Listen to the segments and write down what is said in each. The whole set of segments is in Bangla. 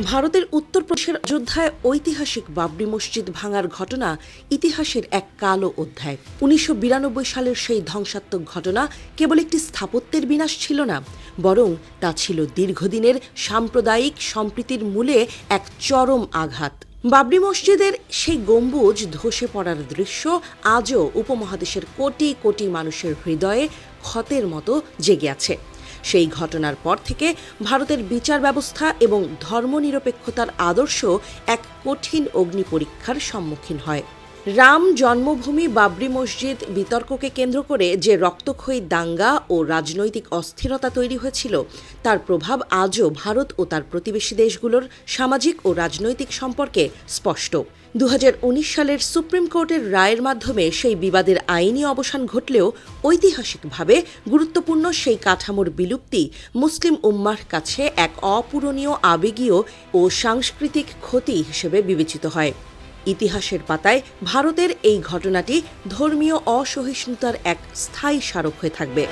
ভারতের উত্তরপ্রদেশের অযোধ্যায় ঐতিহাসিক বাবরি মসজিদ ভাঙার ঘটনা ইতিহাসের এক কালো অধ্যায়। ১৯৯২ সালের সেই ধ্বংসাত্মক ঘটনা কেবল একটি স্থাপত্যের বিনাশ ছিল না, বরং তা ছিল দীর্ঘদিনের সাম্প্রদায়িক সম্প্রীতির মূলে এক চরম আঘাত। বাবরি মসজিদের সেই গম্বুজ ধসে পড়ার দৃশ্য আজও উপমহাদেশের কোটি কোটি মানুষের হৃদয়ে ক্ষতের মতো জেগে আছে। সেই ঘটনার পর থেকে ভারতের বিচার ব্যবস্থা এবং ধর্মনিরপেক্ষতার আদর্শ এক কঠিন অগ্নি পরীক্ষার সম্মুখীন হয়। রাম জন্মভূমি বাবরি মসজিদ বিতর্ককে কেন্দ্র করে যে রক্তক্ষয়ী দাঙ্গা ও রাজনৈতিক অস্থিরতা তৈরি হয়েছিল, তার প্রভাব আজও ভারত ও তার প্রতিবেশী দেশগুলোর সামাজিক ও রাজনৈতিক সম্পর্কে স্পষ্ট। ২০১৯ সালের সুপ্রিম কোর্টের রায়ের মাধ্যমে সেই বিবাদের আইনি অবসান ঘটলেও ঐতিহাসিকভাবে গুরুত্বপূর্ণ সেই কাঠামোর বিলুপ্তি মুসলিম উম্মাহর কাছে এক অপূরণীয় আবেগীয় ও সাংস্কৃতিক ক্ষতি হিসেবে বিবেচিত হয়। ইতিহাসের পাতায় ভারতের এই ঘটনাটি ধর্মীয় অসহিষ্ণুতার এক স্থায়ী স্মারক হয়ে থাকবে।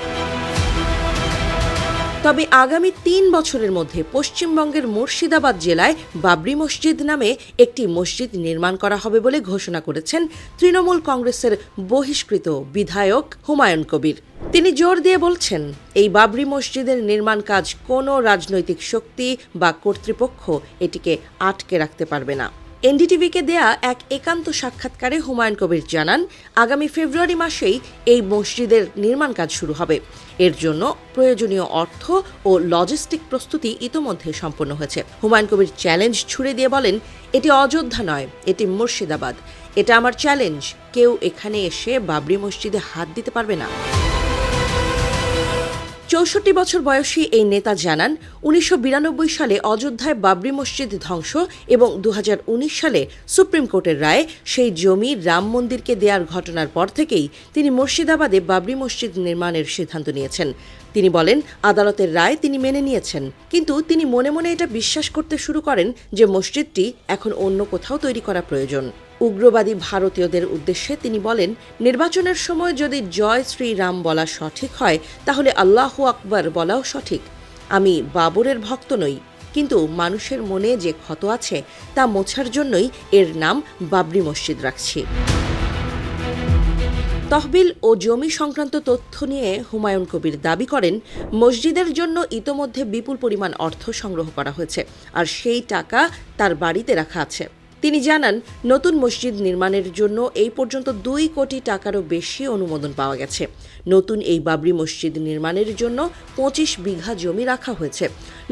তবে আগামী ৩ বছরের মধ্যে পশ্চিমবঙ্গের মুর্শিদাবাদ জেলায় বাবরি মসজিদ নামে একটি মসজিদ নির্মাণ করা হবে বলে ঘোষণা করেছেন তৃণমূল কংগ্রেসের বহিষ্কৃত বিধায়ক হুমায়ুন কবির। তিনি জোর দিয়ে বলছেন, এই বাবরি মসজিদের নির্মাণ কাজ কোনো রাজনৈতিক শক্তি বা কর্তৃপক্ষ এটিকে আটকে রাখতে পারবে না। এনডিটিভিকে দেয়া এক একান্ত সাক্ষাৎকারে হুমায়ুন কবির জানান, আগামী ফেব্রুয়ারি মাসেই এই মসজিদের নির্মাণ কাজ শুরু হবে। এর জন্য প্রয়োজনীয় অর্থ ও লজিস্টিক প্রস্তুতি ইতোমধ্যে সম্পন্ন হয়েছে। হুমায়ুন কবির চ্যালেঞ্জ ছুড়ে দিয়ে বলেন, এটি অযোধ্যা নয়, এটি মুর্শিদাবাদ। এটা আমার চ্যালেঞ্জ, কেউ এখানে এসে বাবরি মসজিদে হাত দিতে পারবে না। ৬৪ বছর বয়সী এই নেতা জানান, ১৯৯২ সালে অযোধ্যায় বাবরি মসজিদ ধ্বংস এবং ২০১৯ সালে সুপ্রিম কোর্টের রায়ে সেই জমি রাম মন্দিরকে দেওয়ার ঘটনার পর থেকেই তিনি মুর্শিদাবাদে বাবরি মসজিদ নির্মাণের সিদ্ধান্ত নিয়েছেন। তিনি বলেন, আদালতের রায় তিনি মেনে নিয়েছেন, কিন্তু তিনি মনে মনে এটা বিশ্বাস করতে শুরু করেন যে মসজিদটি এখন অন্য কোথাও তৈরি করা প্রয়োজন। উগ্রবাদী ভারতীয়দের উদ্দেশ্যে তিনি বলেন, নির্বাচনের সময় যদি জয় শ্রীরাম বলা সঠিক হয়, তাহলে আল্লাহু আকবার বলাও সঠিক। আমি বাবরের ভক্ত নই, কিন্তু মানুষের মনে যে ক্ষত আছে তা মোছার জন্যই এর নাম বাবরি মসজিদ রাখছি। তহবিল ও জমি সংক্রান্ত তথ্য নিয়ে হুমায়ুন কবির দাবি করেন, মসজিদের জন্য ইতোমধ্যে বিপুল পরিমাণ অর্থ সংগ্রহ করা হয়েছে, আর সেই টাকা তার বাড়িতে রাখা আছে। তিনি জানান, নতুন মসজিদ নির্মাণের জন্য এই পর্যন্ত ২ কোটি টাকারও বেশি অনুমোদন পাওয়া গেছে। নতুন এই বাবরি মসজিদ নির্মাণের জন্য ২৫ বিঘা জমি রাখা হয়েছে।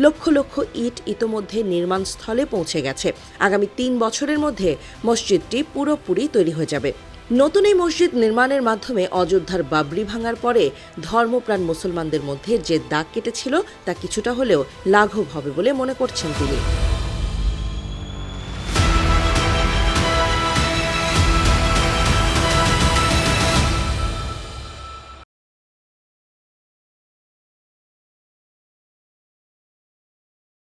লক্ষ লক্ষ ইট ইতোমধ্যে নির্মাণস্থলে পৌঁছে গেছে। আগামী ৩ বছরের মধ্যে মসজিদটি পুরোপুরি তৈরি হয়ে যাবে। নতুন এই মসজিদ নির্মাণের মাধ্যমে অযোধ্যার বাবরি ভাঙার পরে ধর্মপ্রাণ মুসলমানদের মধ্যে যে দাগ কেটেছিল তা কিছুটা হলেও লাঘব হবে বলে মনে করছেন তিনি।